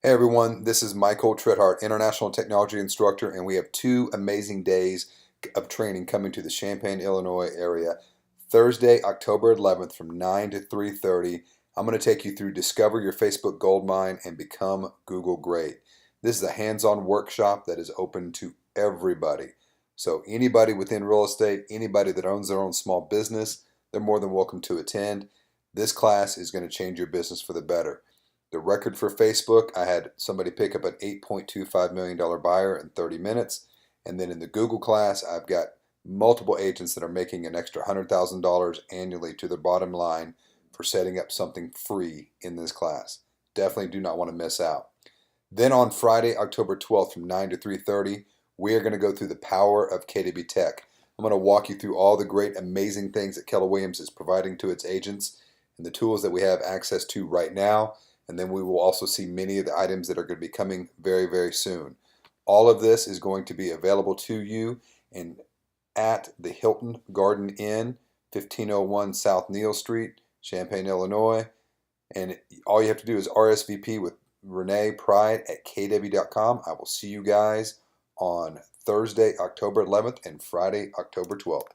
Hey everyone, this is Michael Treadhart, International Technology Instructor, and we have two amazing days of training coming to the Champaign, Illinois area. Thursday, October 11th from 9 to 3:30. I'm going to take you through Discover Your Facebook Goldmine and Become Google Great. This is a hands-on workshop that is open to everybody. So anybody within real estate, anybody that owns their own small business, they're more than welcome to attend. This class is going to change your business for the better. The record for Facebook, I had somebody pick up an $8.25 million buyer in 30 minutes. And then in the Google class, I've got multiple agents that are making an extra $100,000 annually to their bottom line for setting up something free in this class. Definitely do not want to miss out. Then on Friday, October 12th from 9 to 3:30, we are going to go through the power of KW Tech. I'm going to walk you through all the great, amazing things that Keller Williams is providing to its agents and the tools that we have access to right now. And then we will also see many of the items that are going to be coming very, very soon. All of this is going to be available to you at the Hilton Garden Inn, 1501 South Neal Street, Champaign, Illinois. And all you have to do is RSVP with ReneePride at kw.com. I will see you guys on Thursday, October 11th and Friday, October 12th.